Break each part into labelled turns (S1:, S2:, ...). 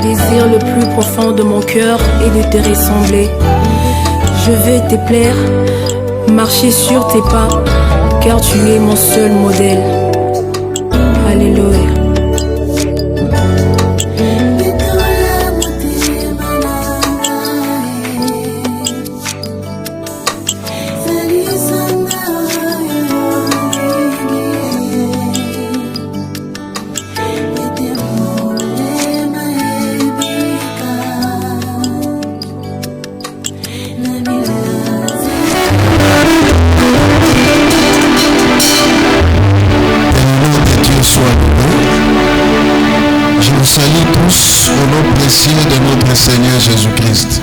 S1: désir le plus profond de mon cœur est de te ressembler. Je veux te plaire, marcher sur tes pas, car tu es mon seul modèle. Alléluia.
S2: Salut tous au nom précieux de notre Seigneur Jésus-Christ.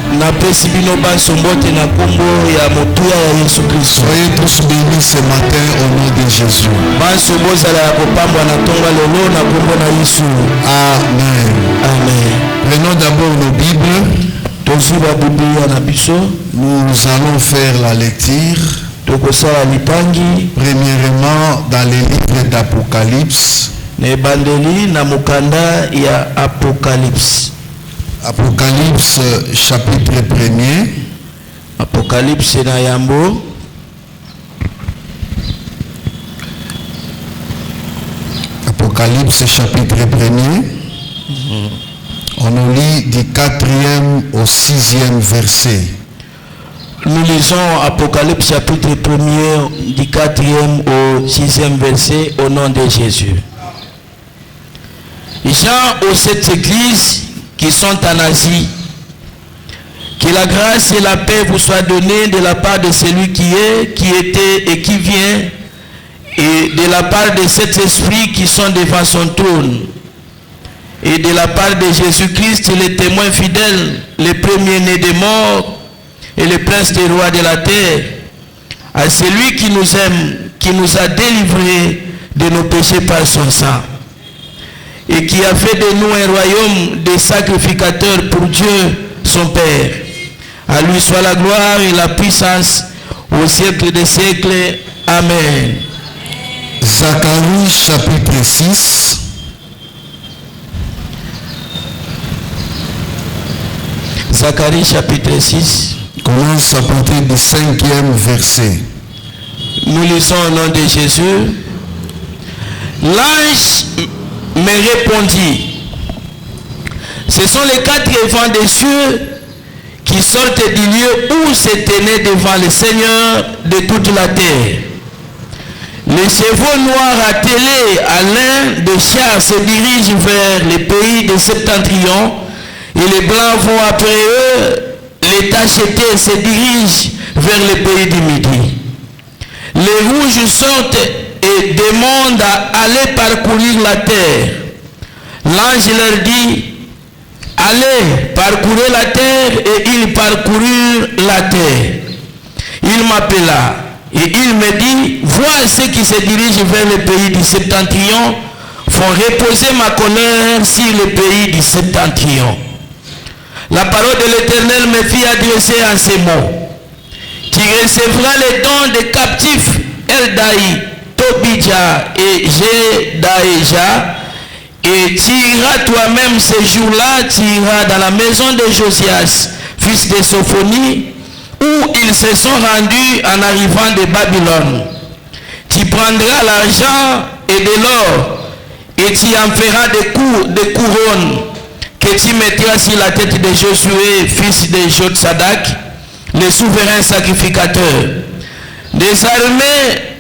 S2: Soyez tous bénis ce matin au nom de Jésus. Amen.
S3: Amen.
S2: Prenons d'abord nos Bibles. Nous allons faire la lecture. Premièrement dans les livres d'Apocalypse.
S3: Apocalypse
S2: chapitre 1er.
S3: Apocalypse na yambo.
S2: Apocalypse chapitre 1er. On nous lit du 4e au 6e verset.
S3: Nous lisons Apocalypse chapitre 1er du 4e au 6e verset au nom de Jésus. Jean aux 7 églises qui sont en Asie, que la grâce et la paix vous soient données de la part de celui qui est, qui était et qui vient, et de la part de cet esprit qui sont devant son trône, et de la part de Jésus-Christ, le témoin fidèle, le premier-né des morts, et le prince des rois de la terre, à celui qui nous aime, qui nous a délivrés de nos péchés par son sang, et qui a fait de nous un royaume de sacrificateurs pour Dieu, son Père. À lui soit la gloire et la puissance au siècle des siècles. Amen.
S2: Zacharie chapitre 6.
S3: Zacharie chapitre 6.
S2: Commence à partir du 5e verset.
S3: Nous lisons au nom de Jésus. L'ange me répondit, ce sont les 4 vents des cieux qui sortent du lieu où se tenait devant le Seigneur de toute la terre. Les chevaux noirs attelés à l'un des chars se dirigent vers les pays de septentrion, et les blancs vont après eux. Les tachetés se dirigent vers les pays du midi. Les rouges sortent et demandent à aller parcourir la terre. L'ange leur dit, allez, parcourez la terre, et ils parcoururent la terre. Il m'appela, et il me dit, vois ceux qui se dirigent vers le pays du septentrion, font reposer ma colère sur le pays du septentrion. La parole de l'Éternel me fit adresser en ces mots. Tu recevras les dons des captifs Eldaï, Tobidja et Jedaïja, et tu iras toi-même ces jours-là, tu iras dans la maison de Josias, fils de Sophonie, où ils se sont rendus en arrivant de Babylone. Tu prendras l'argent et de l'or, et tu en feras des couronnes, que tu mettras sur la tête de Josué, fils de Jotsadak, le souverain sacrificateur. Désormais,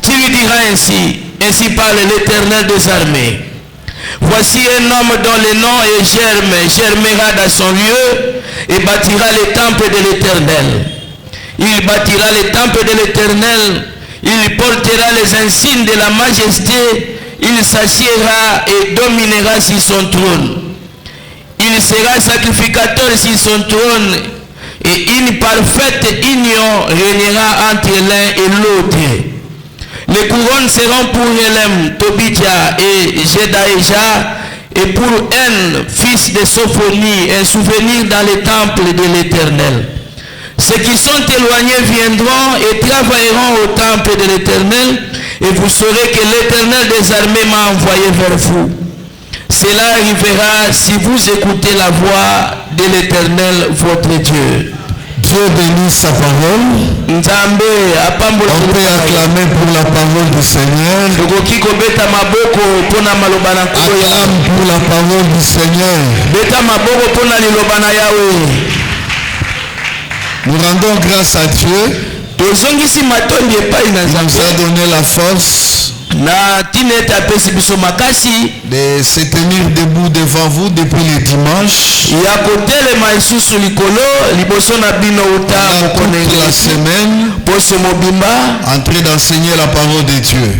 S3: tu lui diras ainsi parle l'Éternel des armées. Voici un homme dont le nom est germera dans son lieu et bâtira les temples de l'Éternel. Il bâtira les temples de l'Éternel, il portera les insignes de la majesté, il s'assiera et dominera sur son trône. Il sera sacrificateur sur son trône, et une parfaite union régnera entre l'un et l'autre. Les couronnes seront pour Elem, Tobidja et Jedaïja, et pour En, fils de Sophonie, un souvenir dans les temples de l'Éternel. Ceux qui sont éloignés viendront et travailleront au temple de l'Éternel, et vous saurez que l'Éternel des armées m'a envoyé vers vous. Cela arrivera si vous écoutez la voix de l'Éternel, votre Dieu.
S2: Dieu bénisse sa parole. On peut acclamer pour la parole du Seigneur. Acclame pour la parole du Seigneur. Nous rendons grâce à Dieu. Il nous a donné la force de se tenir debout devant vous depuis le dimanche. Toute la semaine, en train d'enseigner la parole de Dieu.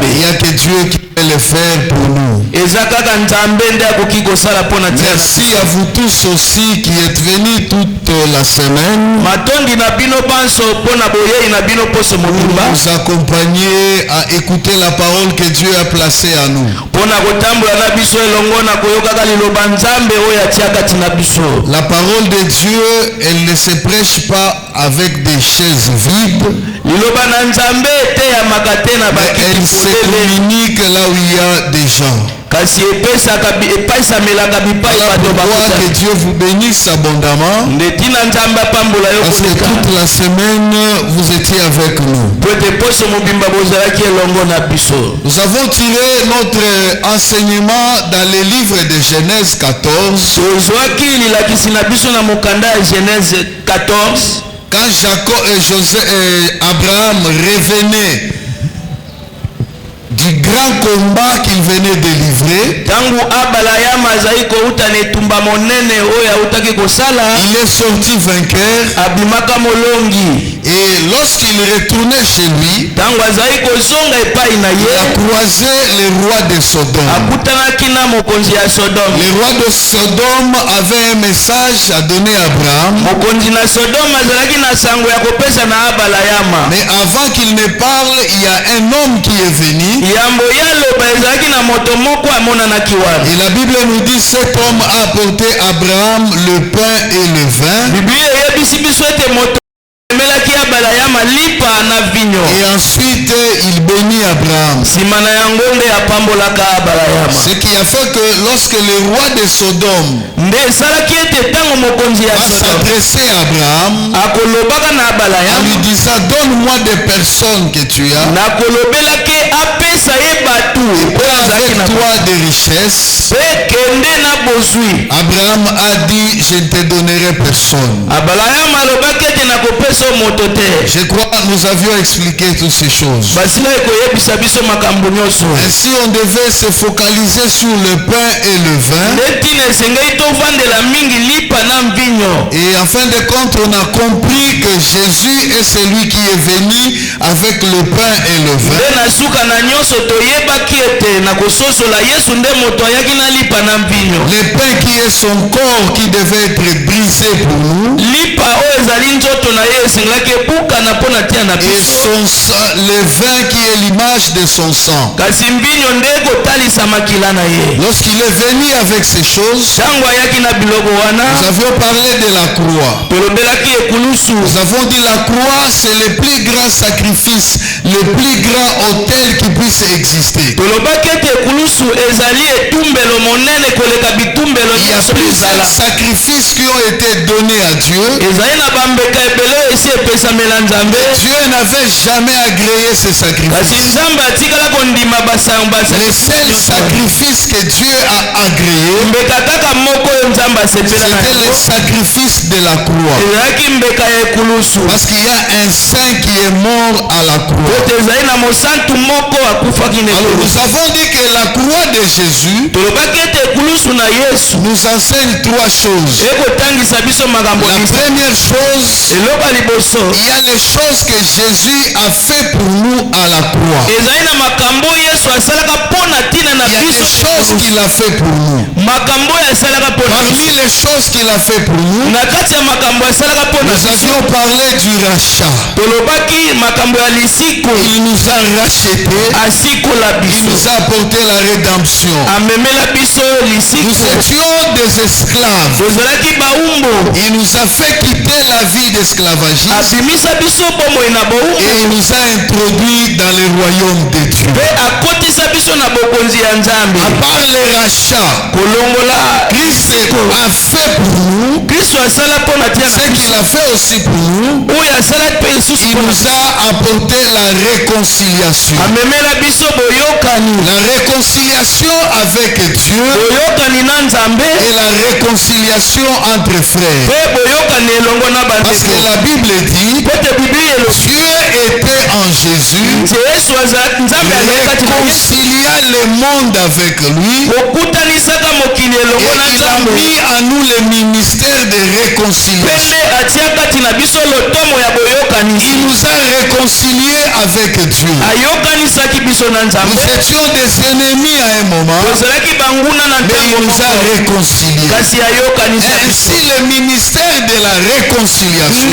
S2: Il n'y a que Dieu qui peut le faire pour nous. Merci à vous tous aussi qui êtes venus toute la semaine. Nous accompagner à écouter la parole que Dieu a placée à nous. La parole de Dieu, elle ne se prêche pas avec des chaises vides. Mais elle se communique là où il y a des gens. Alors pourquoi que Dieu vous bénisse abondamment, parce que toute la semaine vous étiez avec nous. Nous avons tiré notre enseignement dans les livres de Genèse 14. Quand Jacob et Abraham revenaient du grand combat qu'il venait de livrer, il est sorti vainqueur. Et lorsqu'il retournait chez lui, il a croisé le roi de Sodome. Le roi de Sodome avait un message à donner à Abraham. Mais avant qu'il ne parle, il y a un homme qui est venu. Et la Bible nous dit cet homme a apporté à Abraham le pain et le vin. Et ensuite il bénit Abraham. Ce qui a fait que lorsque le roi de Sodome va s'adresser à Abraham en lui disant donne-moi des personnes que tu as avec toi des richesses, Abraham a dit je ne te donnerai personne. Je crois que nous avions expliqué toutes ces choses. Ainsi on devait se focaliser sur le pain et le vin. Et en fin de compte on a compris que Jésus est celui qui est venu avec le pain et le vin. Le pain qui est son corps qui devait être brisé pour nous. Et son sang, le vin qui est l'image de son sang. Lorsqu'il est venu avec ces choses, nous avions parlé de la croix. Nous avons dit la croix c'est le plus grand sacrifice, le plus grand autel qui puisse exister. Il y a plusieurs sacrifices qui ont été donnés à Dieu. Dieu n'avait jamais agréé ces sacrifices. Le seul sacrifice que Dieu a agréé, c'était le sacrifice de la croix. Parce qu'il y a un saint qui est mort à la croix. Alors nous avons dit que la croix de Jésus nous enseigne trois choses. La première chose, il y a les choses que Jésus a fait pour nous à la croix. Il y a des choses qu'il a fait pour nous. Parmi les choses qu'il a fait pour nous, nous avions parlé du rachat. Il nous a racheté. Il nous a apporté la rédemption. Nous étions des esclaves. Il nous a fait quitter la vie d'esclavagisme. Et il nous a introduit dans le royaume de Dieu. À part les rachats, Christ a fait pour nous ce qu'il a fait aussi pour nous. Il nous a apporté la réconciliation. La réconciliation avec Dieu et la réconciliation entre frères. Parce que la Bible dit Dieu était en Jésus, réconcilia le monde avec lui, et il a mis à nous le ministère de réconciliation. Il nous a réconciliés avec Dieu. Nous étions des ennemis à un moment, mais il nous a réconciliés. Ainsi le ministère de la réconciliation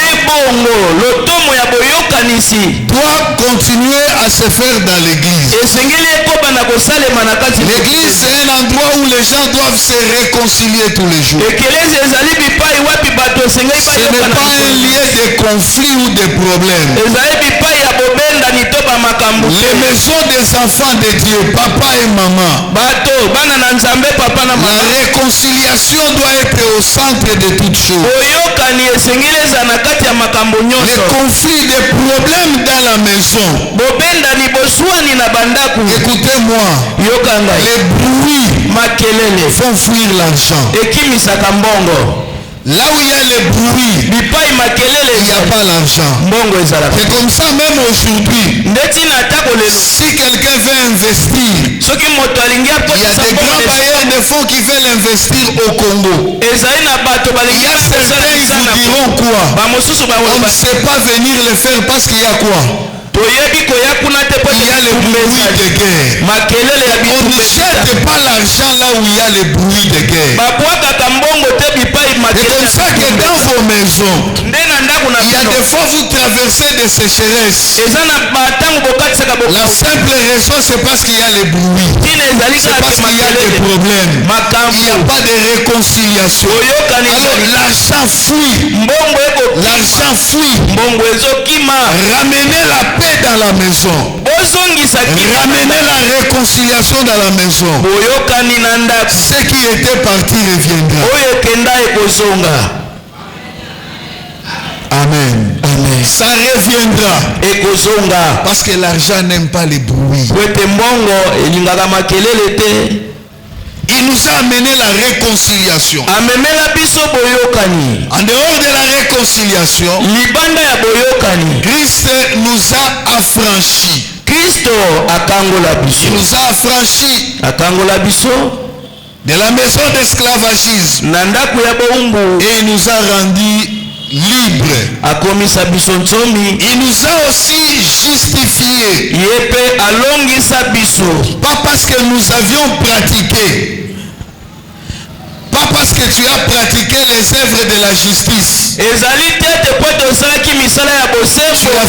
S2: doit continuer à se faire dans l'église. L'église, c'est un endroit où les gens doivent se réconcilier tous les jours. Ce n'est pas un lieu de conflit ou de problème. Les maisons des enfants de Dieu, papa et maman, la réconciliation doit être au centre de toutes choses. Les conflits, les problèmes dans la maison. Écoutez-moi, les bruits font fuir l'argent. Là où il y a les bruits, il n'y a pas l'argent. C'est comme ça même aujourd'hui. Si quelqu'un veut investir, il y a des grands bailleurs de fonds qui veulent investir au Congo. Il y a certains qui vous diront quoi? On ne sait pas venir le faire parce qu'il y a quoi? Il y a le bruit de guerre. On ne jette pas l'argent là où il y a le bruit de guerre. C'est comme ça que dans vos maisons, il y a des fois vous traversez des sécheresses. La simple raison c'est parce qu'il y a le bruit. C'est parce qu'il y a des problèmes. Il n'y a pas de réconciliation. Alors l'argent fuit. L'argent fuit. Ramenez la paix dans la maison. Ramenez la réconciliation dans la maison. Ce qui était parti reviendra. Amen. Amen. Ça reviendra. Parce que l'argent n'aime pas les bruits. Il nous a amené la réconciliation. En dehors de la réconciliation, Christ nous a affranchis. Il nous a affranchis de la maison d'esclavagisme. Et il nous a rendus libres. Il nous a aussi justifiés. Pas parce que nous avions pratiqué. Pas parce que tu as pratiqué les œuvres de la justice. Tu as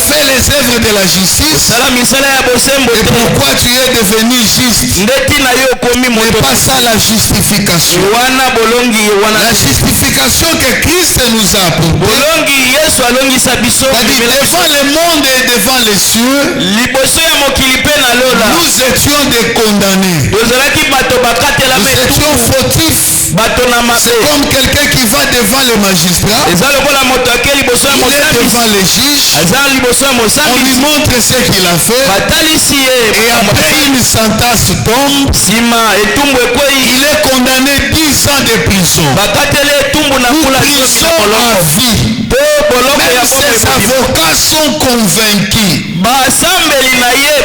S2: fait les œuvres de la justice. Et pourquoi tu es devenu juste? Mais pas ça la justification. La justification que Christ nous a apportée. Devant le monde et devant les cieux, nous étions des condamnés. Nous étions fautifs. C'est comme quelqu'un qui va devant le magistrat. Il est devant les juges. On lui montre ce qu'il a fait. Et après une sentence tombe. Il est condamné 10 ans de prison. Prison à vie. Même ses avocats sont convaincus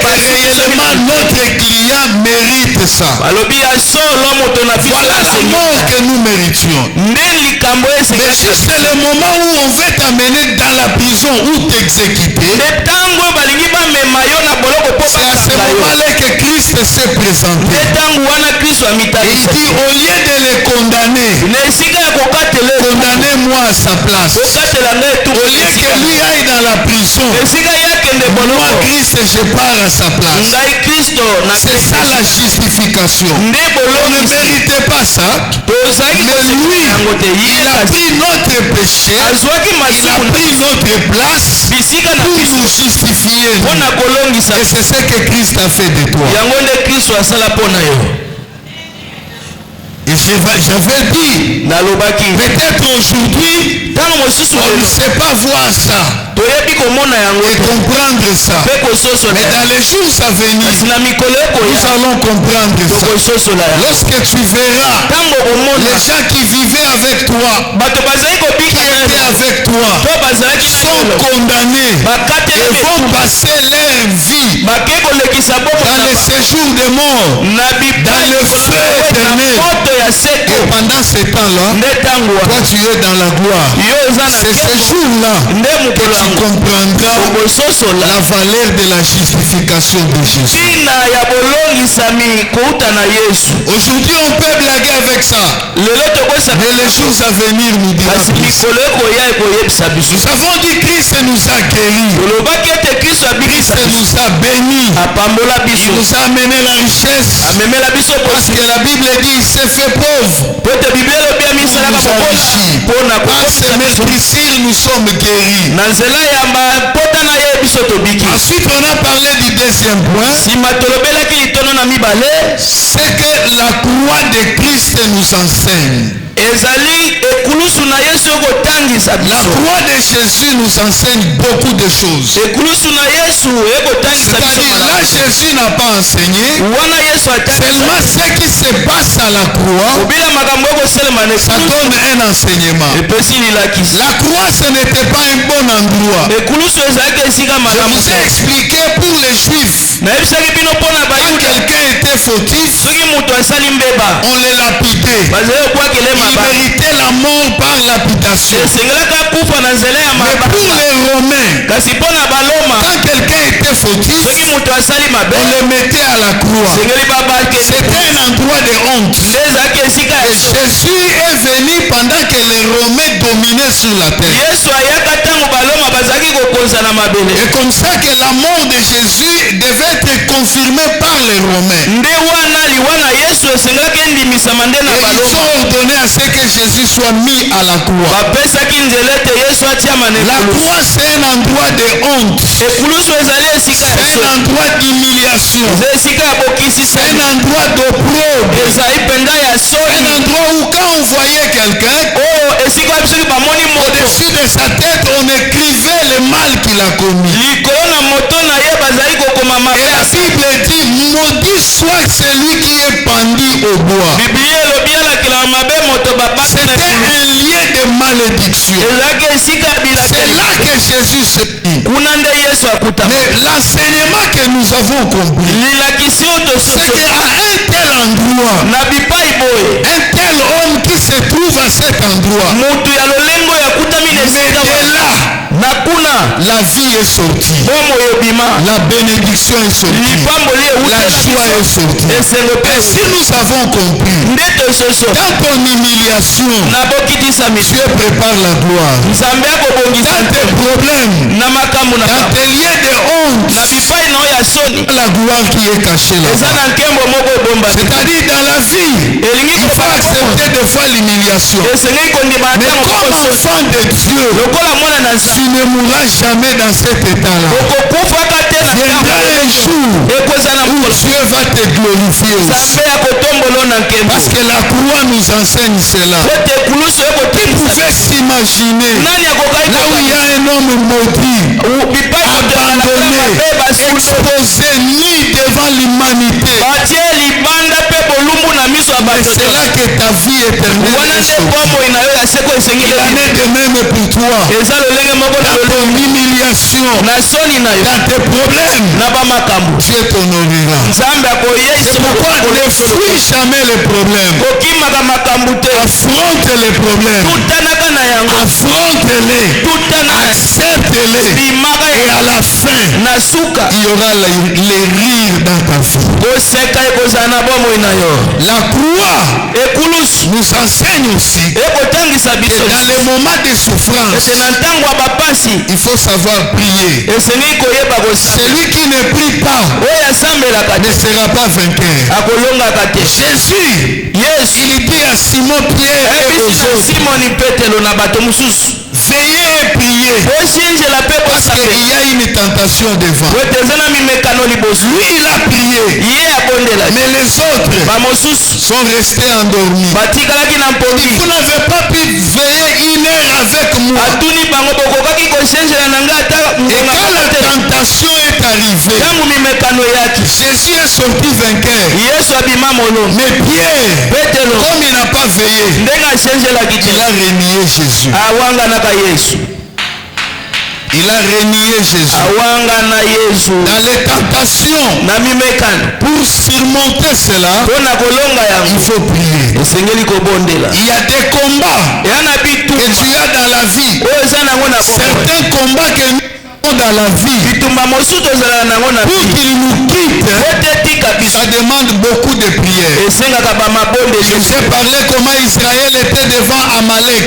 S2: que réellement notre client mérite ça. Voilà la mort que nous méritions. Mais juste le moment où on veut t'amener dans la prison ou t'exécuter, c'est à ce moment-là que Christ s'est présenté. Et il dit au lieu de les condamner, condamnez-moi à sa place. Au lieu que lui aille dans la prison, Moi, Christ, je pars à sa place. C'est ça la justification. On ne méritait pas ça. Mais lui, il a pris notre péché. Il a pris notre place pour nous justifier. Et c'est ce que Christ a fait de toi. Et j'avais dit, peut-être aujourd'hui, on ne sait pas voir ça et comprendre ça. Mais dans les jours à venir, nous allons comprendre ça. Lorsque tu verras les gens qui vivaient avec toi, qui étaient avec toi, sont condamnés et vont passer leur vie dans le séjour de mort, dans le feu éternel. Et pendant ce temps-là, toi tu es dans la gloire. C'est ce jour-là que tu comprendras la valeur de la justification de Jésus. Aujourd'hui on peut blaguer avec ça, mais les jours à venir nous diront plus. Nous avons dit Christ nous a guéris, Christ nous a bénis, il nous a amené la richesse, parce que la Bible dit il s'est fait pauvre pour nous enrichir. Par ses meurtrissures nous sommes guéris. Ensuite on a parlé du deuxième point, c'est que la croix de Christ nous enseigne. La croix de Jésus nous enseigne beaucoup de choses. C'est-à-dire là Jésus n'a pas enseigné, seulement ce qui se passe à la croix, ça donne un enseignement. La croix ce n'était pas un bon endroit. Je vous ai expliqué pour les Juifs, quand quelqu'un était fautif, on le lapidait. Il méritait la mort par lapidation. Mais pour les Romains, quand quelqu'un était fautif, on le mettait à la croix. C'était un endroit de honte. Et Jésus est venu pendant que les Romains dominaient sur la terre. Et comme ça que la mort de Jésus devait être confirmée par les Romains. Et ils ont ordonné à ce que Jésus soit mis à la croix. La croix c'est un endroit de honte. C'est un endroit d'humiliation. C'est un endroit d'opprobre. Un endroit où quand on voyait quelqu'un, au-dessus de sa tête on écrivait le mal qu'il a commis. Et la Bible dit maudit soit celui qui est pendu au bois. C'était un lien de malédiction. C'est là que Jésus s'est dit. Mais l'enseignement que nous avons compris, c'est qu'à un tel endroit, un tel homme qui se trouve à cet endroit, mais de là, la vie est sortie, la bénédiction est sortie, la joie est sortie. Et si nous avons compris, dans ton humiliation, Dieu prépare la gloire. Dans tes problèmes, dans tes liens de honte, la gloire qui est cachée là-bas. C'est-à-dire dans la vie, il faut accepter des fois l'humiliation. Mais comme enfant de Dieu, tu ne mourras jamais dans cet état-là. Viendra un jour où Dieu va te glorifier aussi. Parce que la croix nous enseigne cela. Qui pouvait s'imaginer là où il y a un homme maudit, abandonné, exposé, nu devant l'humanité. Mais c'est là que ta vie éternelle est sortie. Il en est de même pour toi. Dans ton humiliation, dans tes problèmes, Dieu t'honorera. C'est pourquoi ne fuis jamais les problèmes. Affronte les problèmes. Affronte-les. Accepte-les. Et à la fin, il y aura les rires dans ta vie. La croix nous enseigne aussi que dans les moments de souffrance, il faut savoir prier. Celui qui ne prie pas ne sera pas vainqueur. Jésus, il dit à Simon Pierre et aux autres, veillez et priez, parce qu'il y a une tentation devant. Lui, il a prié, mais les autres sont restés endormis. Vous n'avez pas pu veiller 1 heure avec moi. Et quand la tentation est arrivée, Jésus est sorti vainqueur. Mais Pierre, comme il n'a pas veillé, il a renié Jésus. Il a renié Jésus. Dans les tentations, pour surmonter cela, il faut prier. Il y a des combats que tu as dans la vie. Certains combats que nous avons dans la vie, pour qu'il nous quitte, ça demande beaucoup de prières. Je vous ai parlé comment Israël était devant Amalek.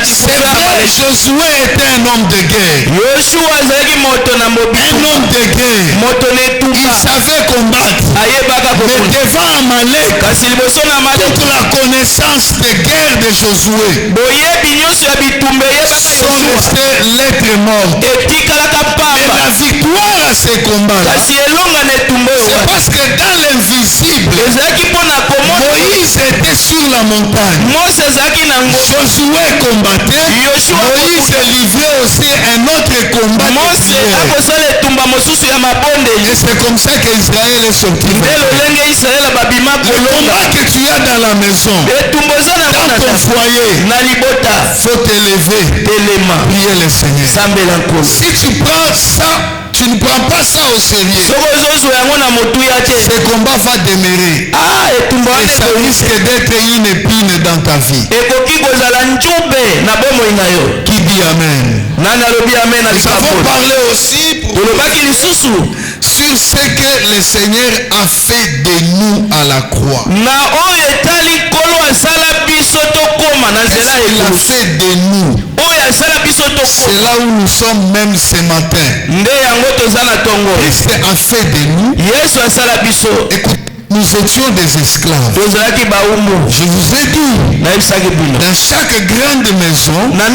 S2: C'est vrai, Josué était un homme de guerre. Un homme de guerre. Il savait combattre. Mais devant Amalek, toute la connaissance de guerre de Josué sont restés lettres mortes. Mais la victoire à ces combats, c'est parce que dans l'invisible, Moïse était sur la montagne. Josué combattait. Moïse livrait aussi un autre combat. Et c'est comme ça qu'Israël est sorti. Le combat que tu as dans la maison, dans ton foyer, faut t'élever, prier le Seigneur. Si tu prends ça, tu ne prends pas ça au sérieux, ce combat va demeurer. Et ça risque d'être une épine dans ta vie. Qui dit Amen? Nous avons parlé aussi sur ce que le Seigneur a fait de nous à la croix. Il a fait de nous. C'est là où nous sommes même ce matin. Christ a fait de nous. Écoute, nous étions des esclaves. Je vous ai dit, dans chaque grande maison en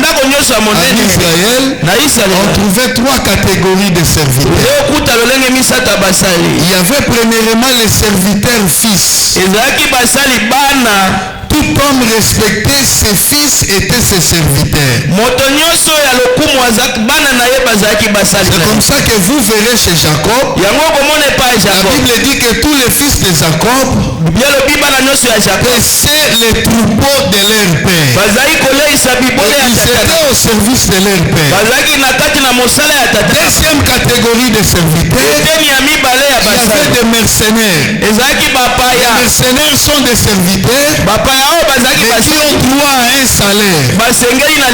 S2: Israël, on trouvait 3 catégories de serviteurs. Il y avait premièrement les serviteurs fils. Tout homme respecté, ses fils étaient ses serviteurs. C'est comme ça que vous verrez chez Jacob. La Bible dit que tous les fils de Jacob paissaient les troupeaux de leur père. Ils étaient au service de leur père. Deuxième catégorie de serviteurs, il y avait des mercenaires. Les mercenaires sont des serviteurs, mais qui ont droit à un salaire.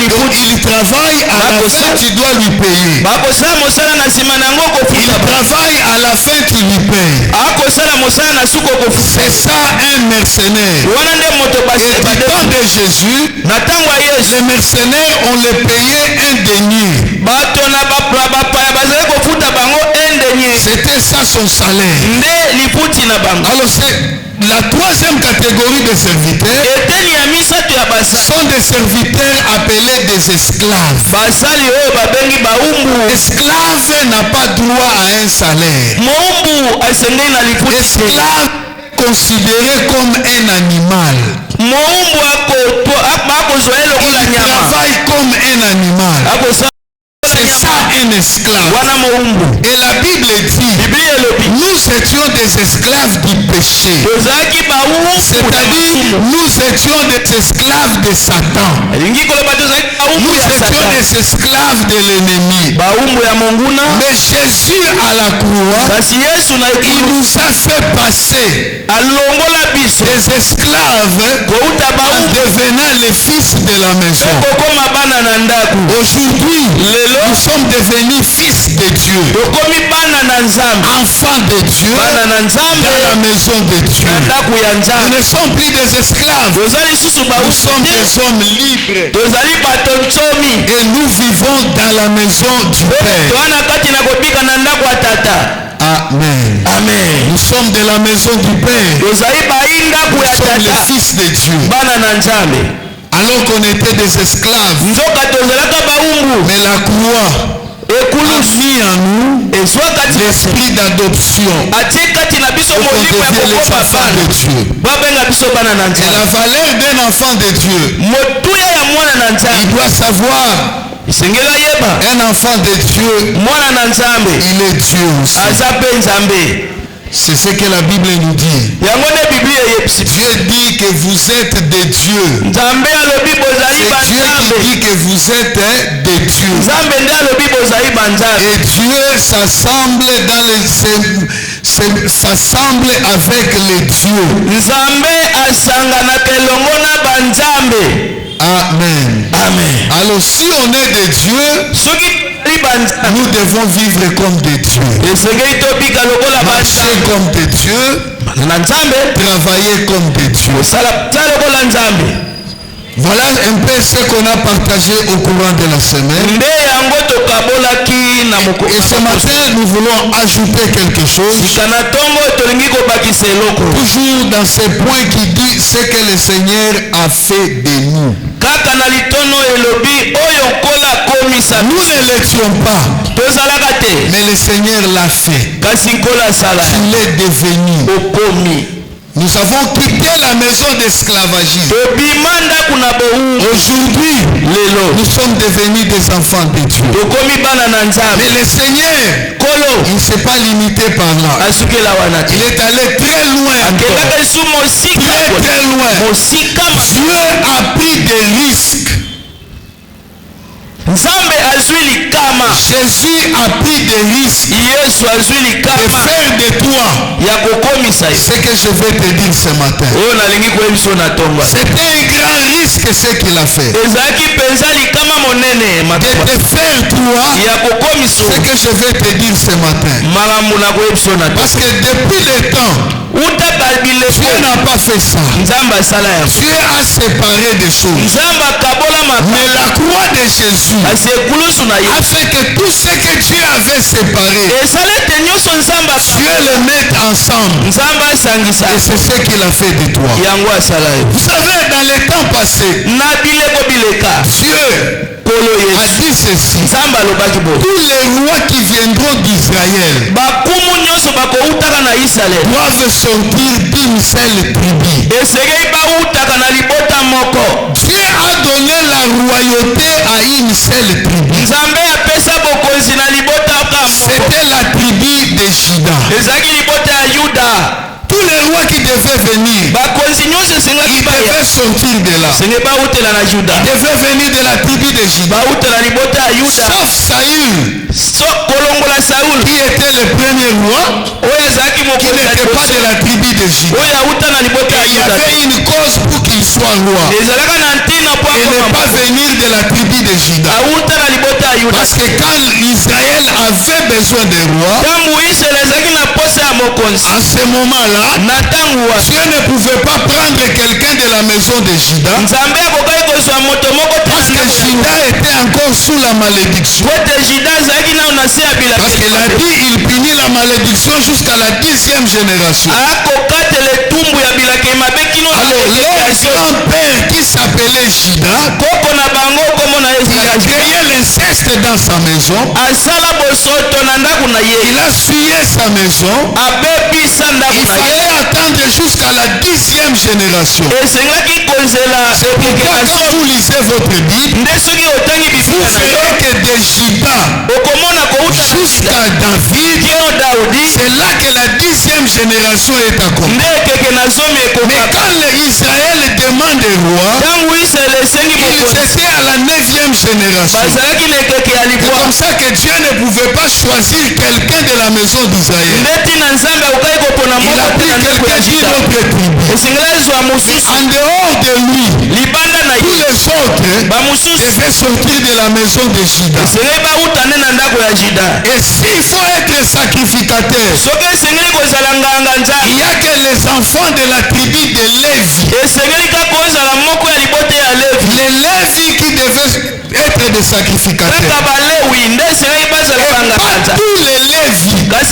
S2: Donc il travaille, à la fin tu dois lui payer. Il travaille, à la fin tu lui payes. C'est ça un mercenaire. Et du temps de Jésus, les mercenaires, on les payait un denier. C'était ça son salaire. Alors c'est la troisième catégorie de serviteurs sont des serviteurs appelés des esclaves. Esclave n'a pas droit à un salaire. Esclave considéré comme un animal. Il travaille comme un animal. C'est ça un esclave. Et la Bible dit, nous étions des esclaves du péché. C'est-à-dire, nous étions des esclaves de Satan. Nous étions des esclaves de l'ennemi. Mais Jésus à la croix, il nous a fait passer des esclaves en devenant les fils de la maison. Aujourd'hui, nous sommes devenus fils de Dieu. enfants de Dieu dans la maison de Dieu. Nous ne sommes plus des esclaves. Nous sommes des hommes libres. Et nous vivons dans la maison du Père. Amen. Amen. Nous sommes de la maison du Père. Nous sommes les fils de Dieu. Alors qu'on était des esclaves. Mais la croix a mis en nous l'esprit d'adoption. On devient les enfants de Dieu. Et la valeur d'un enfant de Dieu, il doit savoir. Un enfant de Dieu, il est Dieu aussi. C'est ce que la Bible nous dit. Dieu dit que vous êtes des dieux. C'est Dieu qui dit que vous êtes des dieux. Et Dieu s'assemble s'assemble avec les dieux. Amen. Amen. Alors si on est des dieux, nous devons vivre comme des dieux. Marcher comme des dieux. Travailler comme des dieux. Voilà un peu ce qu'on a partagé au courant de la semaine. Et ce matin, nous voulons ajouter quelque chose. Toujours dans ce point qui dit ce que le Seigneur a fait de nous. Nous ne l'étions pas, mais le Seigneur l'a fait. Il est devenu. Nous avons quitté la maison d'esclavagisme. Aujourd'hui, nous sommes devenus des enfants de Dieu. Mais le Seigneur, il ne s'est pas limité par là. Il est allé très loin encore. Très loin. Dieu a pris des risques. Jésus a pris des risques de faire de toi ce que je vais te dire ce matin. C'était un grand risque ce qu'il a fait. De te faire toi ce que je vais te dire ce matin. Parce que depuis le temps, Dieu n'a pas fait ça. Dieu a séparé des choses. Mais la croix de Jésus a fait que tout ce que Dieu avait séparé, Dieu le met ensemble. Et c'est ce qu'il a fait de toi. Vous savez, dans les temps passés, Dieu a dit ceci: tous les rois qui viendront d'Israël doivent sortir d'une seule tribu. Dieu a donné la royauté à une seule tribu. C'était la tribu de Juda. Tous les rois qui devaient venir, ils devaient sortir de là. Ils devaient venir de la tribu de Juda. Sauf Saül, qui était le premier roi, qui n'était pas de la tribu de Juda. Et il y avait une cause pour qu'il soit roi. Et ne pas venir de la tribu de Juda. Parce que quand Israël avait besoin de roi, à ce moment-là, Dieu ne pouvait pas prendre quelqu'un de la maison de Juda. Parce que Juda était encore sous la malédiction. Parce qu'il a dit, il punit la malédiction jusqu'à la 10e génération. Alors leur grand-père qui s'appelait Juda, il a créé l'inceste dans sa maison. Il a sué sa maison. Il fallait attendre jusqu'à la 10e génération. C'est pourquoi quand vous lisez votre Bible, vous verrez que de Juda jusqu'à David, c'est là que la 10e génération est accomplie. Mais quand Israël demande le roi, ils étaient à la 9e génération. C'est comme ça que Dieu ne pouvait pas choisir quelqu'un de la maison d'Israël. Il a pris quelqu'un d'une autre tribu. En dehors de lui, tous les autres devaient sortir de la maison de Juda. Et s'il faut être sacrifié, sacrificateur, il n'y a que les enfants de la tribu de Lévi. Les Lévi qui devaient être des sacrificateurs. Et pas tous les Lévi. Mais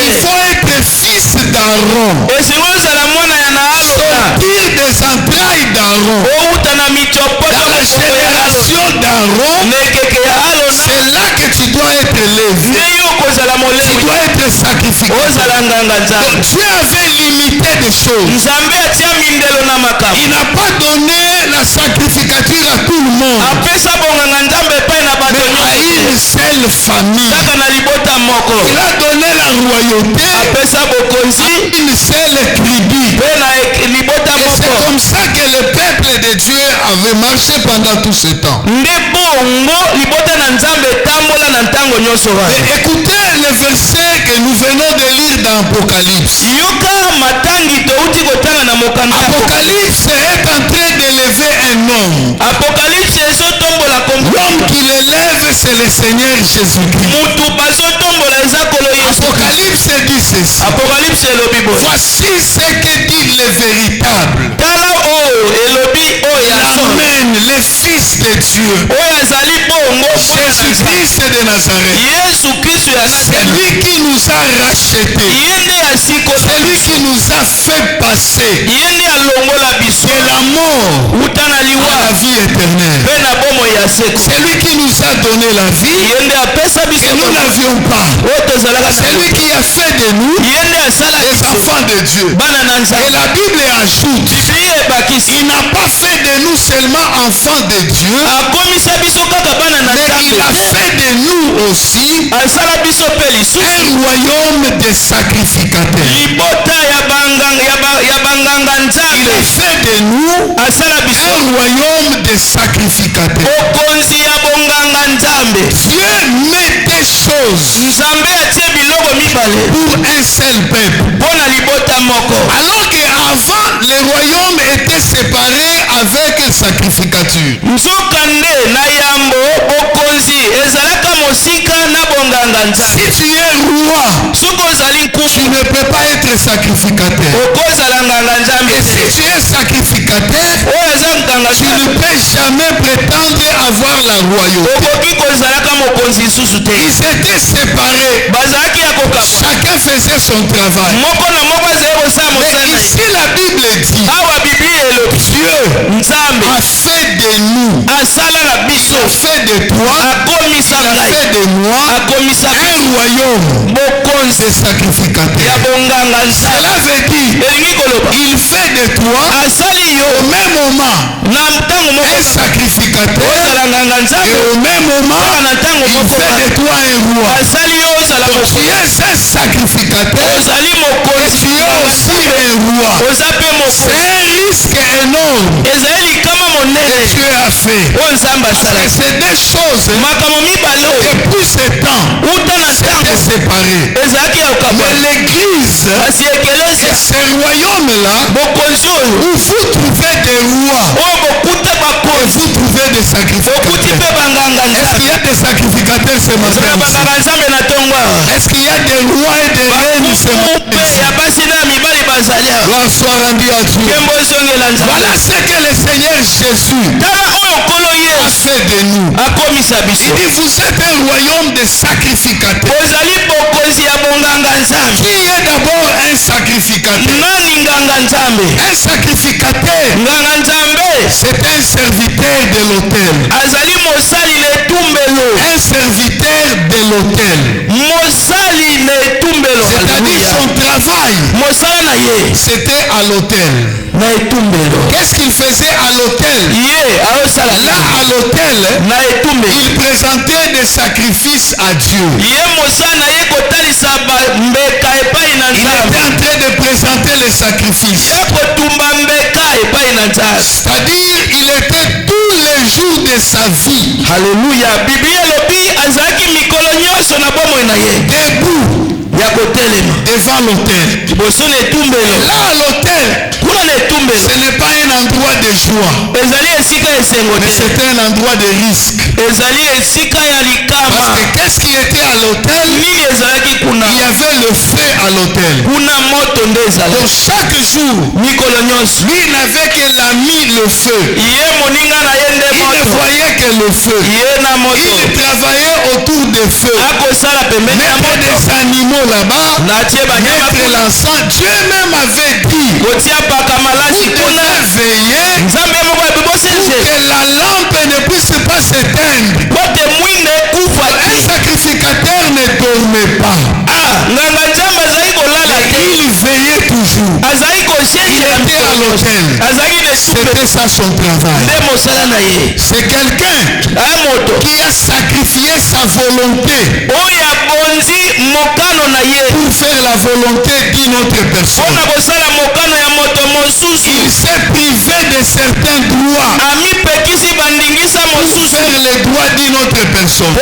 S2: il faut être fils d'Aaron. Sortir des entrailles d'Aaron. Dans la génération d'Aaron, c'est là que tu dois être Lévi. Tu dois être sacrificateur. Donc Dieu avait limité des choses. Il n'a pas donné la sacrificature à tout le monde, mais à une seule famille. Il a donné la royauté à une seule tribu. Et c'est comme ça que le peuple de Dieu avait marché pendant tout ce temps. Et écoutez le verset que nous venons de lire dans Apocalypse. Apocalypse est en train d'élever un homme. L'homme qui l'élève, c'est le Seigneur Jésus-Christ. Apocalypse dit ceci. Voici ce que dit le véritable. Amen, le Fils de Dieu, Jésus-Christ de Nazareth, celui qui nous a rachetés, celui qui nous a fait passer de la mort à la vie éternelle, celui qui nous a donné la vie que nous n'avions pas, celui qui a fait de nous des enfants de Dieu. Et la Bible ajoute, il n'a pas fait de nous seulement enfants de Dieu, mais il a fait de nous aussi un royaume de sacrificateurs. Il a fait de nous un royaume de sacrificateurs. Dieu met des choses pour un seul peuple. Alors qu'avant, le royaume était séparé avec sacrificature. Si tu es roi, tu ne peux pas être sacrificateur. Et si tu es sacrificateur, tu ne peux jamais prétendre avoir la royauté. Ils étaient séparés. Chacun faisait son travail. Mais ici la Bible dit, Dieu a fait de nous, a fait de toi, il a fait de moi un royaume de sacrificateurs. Cela veut dire, il fait de toi au même moment un sacrificateur et au même moment il fait de toi un roi. Donc tu es un sacrificateur et tu es aussi un roi. C'est un risque énorme que Dieu a fait. C'est des choses depuis ce temps c'était séparé. Mais l'église c'est ce royaume-là où vous trouvez des rois et vous trouvez des sacrificateurs. Est-ce qu'il y a des sacrificateurs ce matin ici? Est-ce qu'il y a des rois et des reines ce matin ici? Gloire soit rendue à Dieu. Voilà ce que le Seigneur Jésus a fait de nous. Il dit vous êtes un royaume de sacrificateurs. Qui est d'abord un sacrificateur? Un sacrificateur, c'est un serviteur de l'autel. Un serviteur de l'autel. C'est-à-dire son travail, c'était à l'autel. Qu'est-ce qu'il faisait à l'autel? Là à l'autel, il présentait des sacrifices à Dieu. Il était en train de présenter les sacrifices. C'est-à-dire il était tous les jours de sa vie
S3: Alléluia.
S2: debout devant l'autel. Là à l'autel, ce n'est pas un endroit de joie, mais c'est un endroit de risque. Parce que qu'est-ce qui était à l'autel? l'autel. Donc chaque jour, lui n'avait que l'ami le feu. Il ne voyait que le feu. Il travaillait autour des feux. Mettre des animaux là-bas, mettre l'encens. Dieu même avait dit, vous devez veiller pour que la lampe ne puisse pas s'éteindre. Un sacrificateur ne dormait pas. Il veillait toujours. Il était à l'autel. C'était ça son travail. C'est quelqu'un qui a sacrifié sa volonté pour faire la volonté d'une autre personne. Il s'est privé de certains droits pour faire les droits d'une autre personne.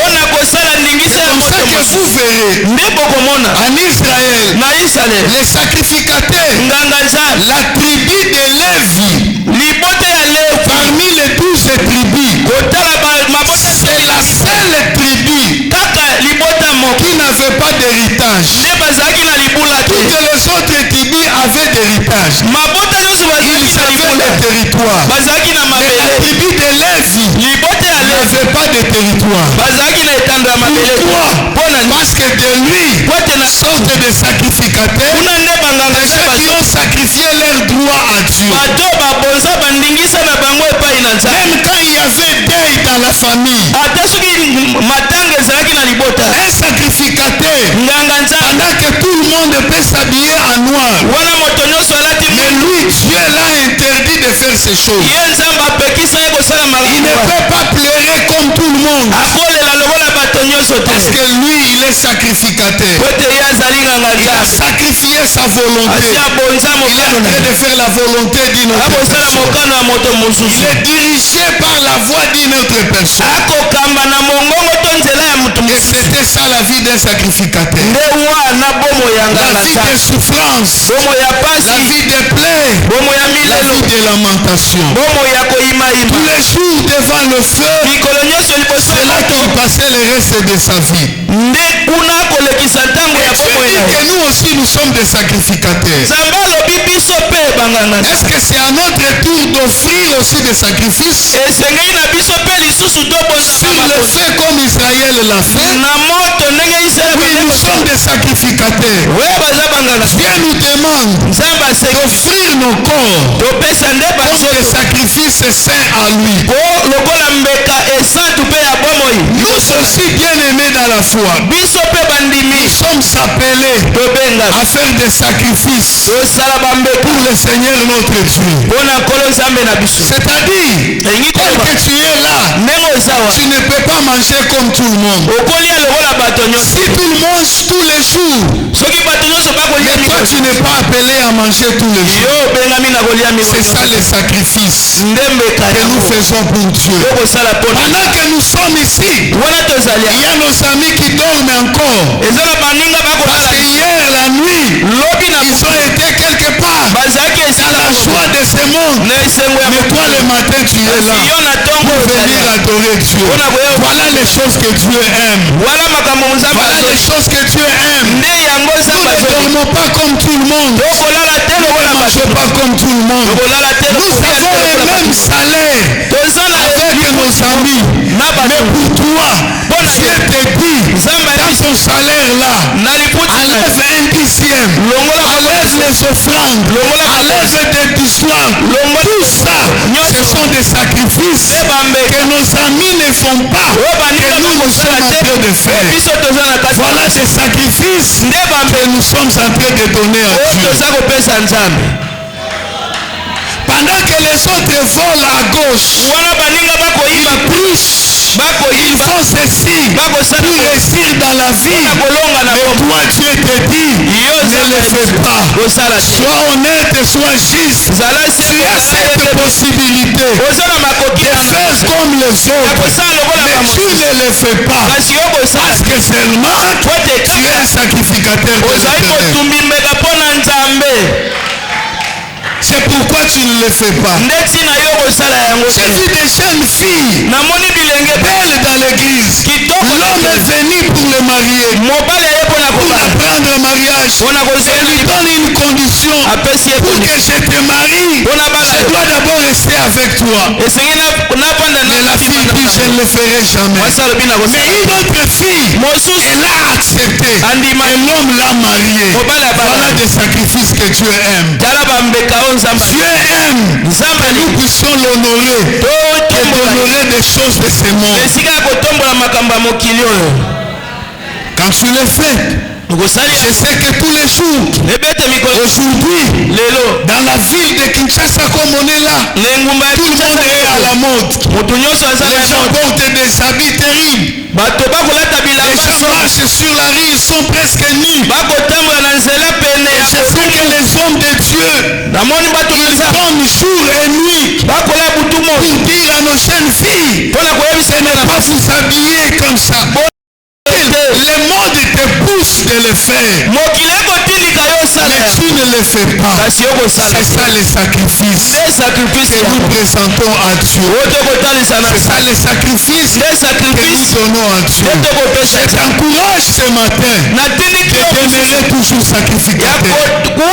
S2: C'est comme ça que vous verrez en Israël, les sacrificateurs, la tribu de Lévi, parmi les 12 tribus, c'est la seule tribu qui n'avait pas d'héritage. Toutes les autres tribus avaient d'héritage. Ils avaient le territoire. Mais la tribu de Lévi n'avait pas de territoire. Pourquoi? Parce que de lui sortent des sacrificateurs, des gens qui ont sacrifié leur droit à Dieu. Même quand il y avait deuil dans la famille, un sacrificateur, pendant que tout le monde peut s'habiller en noir, mais lui, Dieu l'a interdit de faire ces choses. Il ne peut pas pleurer comme tout le monde, parce que lui, il est sacrificateur. Il a sacrifié sa volonté. Il est en train de faire la volonté d'une autre personne. Il est dirigé par la voix d'une autre personne. Et c'était ça la vie d'un sacrificateur. La vie de souffrance, la vie de plaies, la vie de lamentation. Tous les jours devant le feu, c'est là qu'il passait le reste de sa vie. Et nous aussi nous sommes des sacrificateurs. Est-ce que c'est à notre tour d'offrir aussi des sacrifices? S'il le fait comme Israël l'a fait, oui, nous sommes des sacrificateurs. Dieu nous demande d'offrir nos corps comme des sacrifices saints à lui. Nous aussi bien aimés dans la foi, nous sommes appelés à faire des sacrifices pour le Seigneur notre Dieu. C'est-à-dire, tel que tu es là, tu ne peux pas manger comme tout le monde. Si tout le monde tous les jours, mais toi tu n'es pas appelé à manger tous les jours. C'est ça le sacrifice que nous faisons pour Dieu. Pendant que nous sommes ici, il y a nos amis qui dorment encore. Parce que hier la nuit, ils ont été quelque part dans la joie de ce monde. Mais toi le matin tu es là pour venir adorer Dieu. Voilà les choses que Dieu aime. Voilà les choses que Dieu aime. Nous ne dormons pas comme tout le monde. Nous ne marchons pas comme tout le monde. Nous avons le même salaire avec nos amis. Mais pour toi, Dieu te dit dans ton salaire là, enlève un dixième, enlève les offrandes, enlève des histoires. Tout ça, ce sont des sacrifices que nos amis ne font pas, que nous sommes en train de faire. Voilà des sacrifices que nous sommes en train de donner à Dieu. Pendant que les autres volent à gauche, ils trichent, ils font ceci pour réussir dans la vie. Mais toi Dieu te dit, ne le fais pas. Sois honnête, sois juste. Tu as cette possibilité de faire comme les autres, mais tu ne le fais pas. Parce que seulement tu es un sacrificateur de l'Éternel. C'est pourquoi tu ne le fais pas. J'ai vu des jeunes filles belles dans l'église. L'homme est venu pour le marier, pour la prendre en mariage. mariage, elle lui donne une condition. Pour que je te marie, je dois d'abord rester avec toi. Mais la fille dit, je ne le ferai jamais. Mais une autre fille, elle a accepté. Et l'homme l'a mariée. Voilà des sacrifices que Dieu aime. Dieu aime que nous puissions l'honorer et d'honorer des choses de ce monde. Quand tu le fais, je sais que tous les jours, aujourd'hui, dans la ville de Kinshasa comme on est là, tout le monde est à la mode. Les gens portent des habits terribles. Les gens marchent sur la rue, ils sont presque nus. Et je sais que les hommes de Dieu, ils donnent jour et nuit pour dire à nos jeunes filles, ce n'est pas vous habiller comme ça. Le monde te pousse de le faire. Mais tu ne le fais pas. C'est ça les sacrifices que nous présentons à Dieu. C'est ça les sacrifices que nous donnons à Dieu. Je t'encourage ce matin de demeurer toujours sacrificateur. De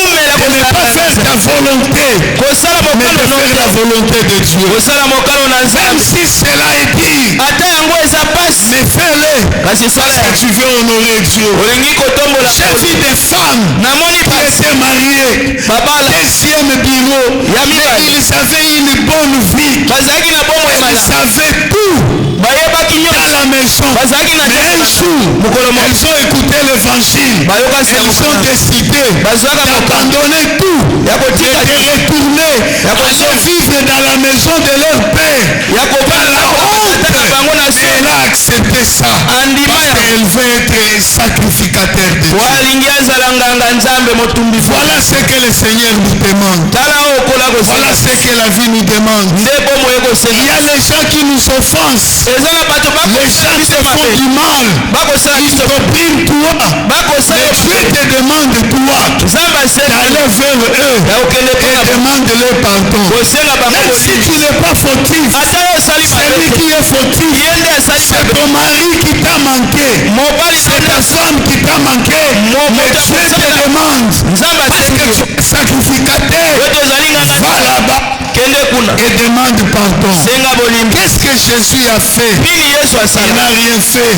S2: ne pas faire ta volonté, mais de faire la volonté de Dieu. Même si cela est dit, mais fais-le. Parce que tu veux honorer Dieu. J'ai vu des femmes qui étaient mariées. Deuxième bureau. Mais ils avaient une bonne vie. Ils savaient tout dans la maison. Mais un jour, elles ont écouté l'évangile. Elles ont décidé d'abandonner tout et de retourner aller vivre dans la maison de leur père. Par la honte. Et elle a accepté ça. Elle veut être sacrificateur de Dieu. Voilà ce que le Seigneur nous demande. Voilà ce que la vie nous demande. Il y a les gens qui nous offensent. Les gens qui te font du mal. Ils t'oppriment toi. Mais Dieu te demande toi d'aller vers eux et demande-leur pardon. Même si tu n'es pas fautif, celui qui est fautif, c'est ton mari qui t'a manqué. C'est ta femme qui t'a manqué. Mais Dieu te demande, parce que tu es sacrificateur, va là-bas et demande pardon. Qu'est-ce que Jésus a fait? Il n'a rien fait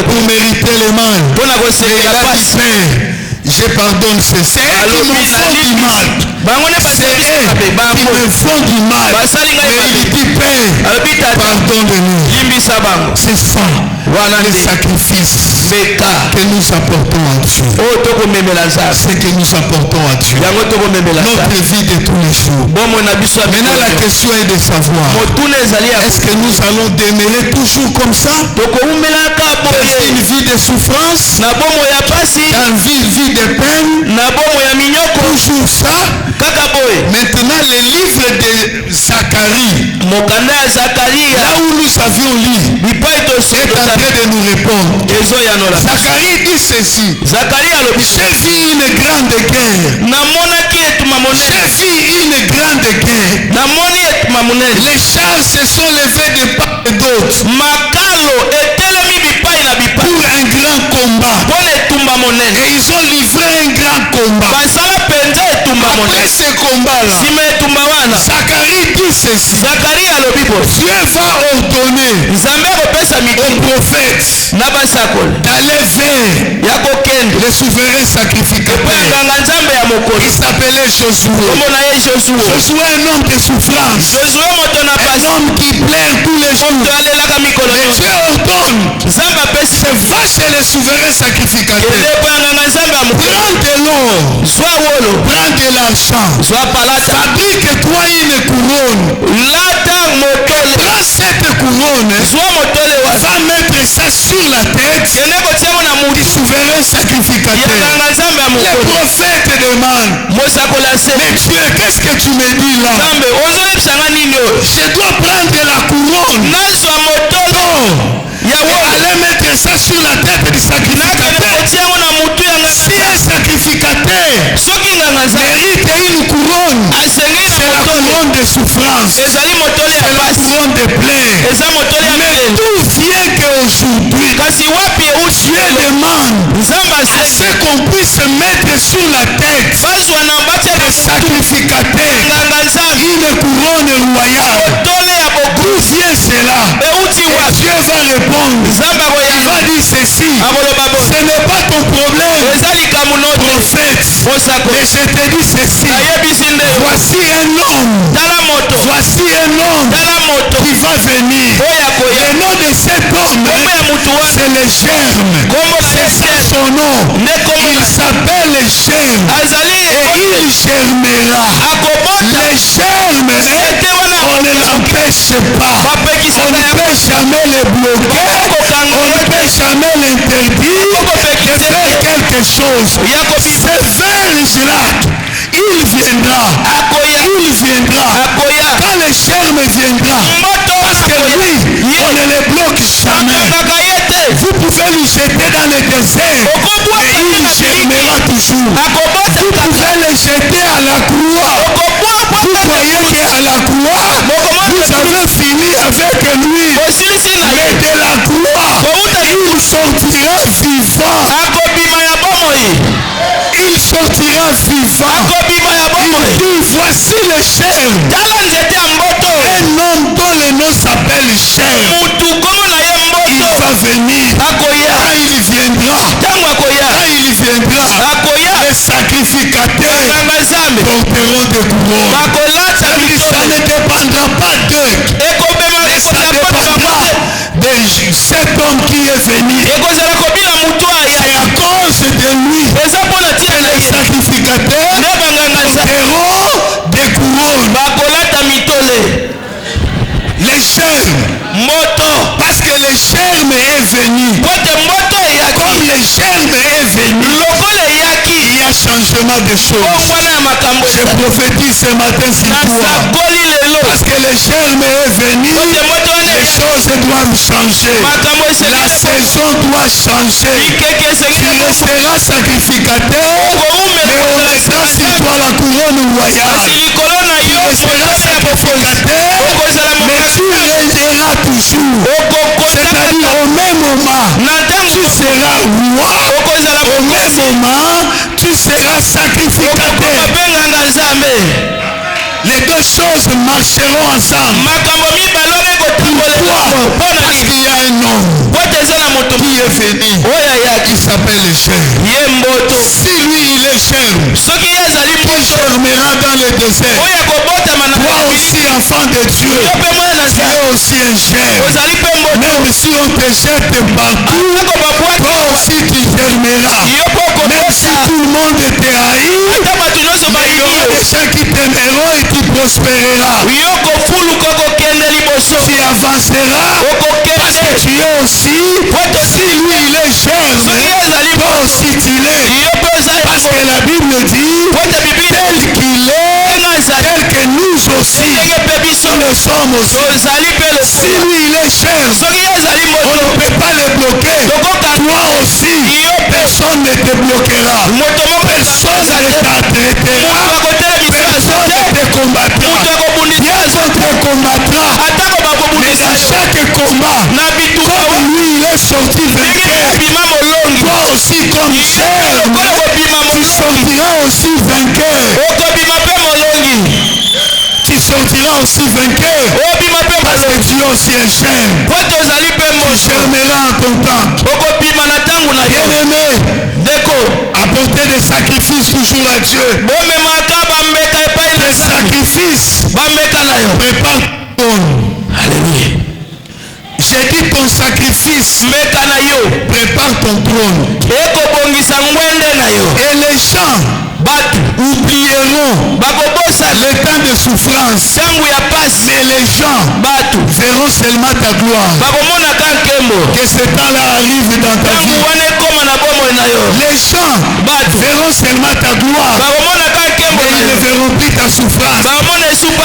S2: pour mériter le mal. Il a dit, Père, je pardonne ceux qui me font du mal. C'est eux qui me font du mal. Mais il dit, Père, pardonne-nous. C'est ça, les sacrifices que nous apportons à Dieu. C'est que nous apportons à Dieu. Notre vie de tous les jours. Maintenant la question est de savoir, est-ce que nous allons demeurer toujours comme ça? Dans une vie de souffrance, dans une vie de peine, toujours ça. Maintenant le livre de Zacharie, là où nous avions lu, est en train de nous répondre. Zacharie dit ceci: j'ai vu une grande guerre. J'ai vu une grande guerre. Les chars se sont levés de part et d'autre pour un grand combat. Et ils ont livré un grand combat. Après ce combat-là, Zacharie dit ceci: Dieu va ordonner aux prophètes d'aller vers le souverain sacrificateur. Il s'appelait Josué. Josué est un homme de souffrance, un homme qui pleure tous les jours. Mais Dieu ordonne, va chez le souverain sacrificateur, prends de l'or, prends de l'argent, fabrique-toi une couronne, prends cette couronne, va mettre ça sur la tête du souverain sacrificateur. Le prophète demande, mais Dieu, qu'est-ce que tu me dis là? Je dois prendre la couronne et aller mettre ça sur la tête du sacrificateur. Si un sacrificateur mérite une couronne, c'est la couronne de souffrance, c'est la couronne de plaie. Mais tout vient qu'aujourd'hui Dieu demande à ce qu'on puisse mettre sur la tête des sacrificateurs une couronne royale. D'où vient cela? Et Dieu va répondre. Il va dire ceci. Ce n'est pas ton problème, prophète. Mais je te dis ceci. Voici un homme. Voici un homme qui va venir. Le nom de cet homme, c'est le germe. C'est ça son nom. Il s'appelle le germe. Et il germera. Le germe, on ne l'empêche pas. On ne peut jamais le bloquer. On ne peut jamais l'interdire de faire quelque chose. Ce verge-là, il viendra. Il viendra. Quand le germe viendra, parce que lui, on ne le bloque jamais. Vous pouvez lui jeter dans le désert et il germera toujours. Vous pouvez le jeter à la croix. Vous croyez qu'à la croix, vous avez fini avec lui. Mais de la croix, il sortira vivant. Il sortira vivant. Il dit, voici le germe. Un homme dont le nom s'appelle germe. Il va venir. Quand il viendra, les sacrificateurs porteront des couronnes. Ça ne dépendra pas d'eux. Mais ça dépendra de cet homme qui est venu. C'est à cause de lui que les sacrificateurs porteront des couronnes. Les germes, parce que le germe est venu. Comme le germe est venu, il y a changement de choses. Je prophétise ce matin sur toi. Parce que le germe est venu, les choses doivent changer. La saison doit changer. Tu resteras sacrificateur, mais on mettra sur toi la couronne royale. Tu resteras sacrificateur, mais tu resteras toujours. C'est-à-dire au même moment, tu seras roi. Au même moment, tu seras sacrificateur. Les deux choses marcheront ensemble. Pourquoi? Parce qu'il y a un homme qui est venu, qui s'appelle le germe. Si lui il est germe, qui germera dans le désert. Toi aussi, enfant de Dieu, tu es aussi un germe. Même si on te jette partout, toi aussi tu germeras. Même si tout le monde te haït, mais il y aura des gens qui t'aimeront et tu prospéreras. Tu avanceras parce que tu es aussi. Si lui il est germe, toi aussi tu l'es. Parce que la Bible dit tel qu'il est, tel que nous aussi nous le sommes aussi. Si lui il est germe, on ne peut pas le bloquer. Toi aussi, personne ne te bloquera. Personne ne t'arrêtera. Personne ne te combattra. Dieu te combattra. Mais dans chaque combat, comme lui il est sorti vainqueur, toi aussi comme germe, tu sortiras aussi vainqueur. Tu sortiras aussi vainqueur. Parce que tu es aussi un germe. Tu germeras en ton temps. Bien-aimé, apporter des sacrifices toujours à Dieu. Les sacrifices prépare ton. Alléluia. J'ai dit ton sacrifice prépare ton trône. Et les gens oublieront le temps de souffrance. Mais les gens verront seulement ta gloire. Que ce temps-là arrive dans ta vie. Les gens verront seulement ta gloire. Mais ils ne verront plus ta souffrance.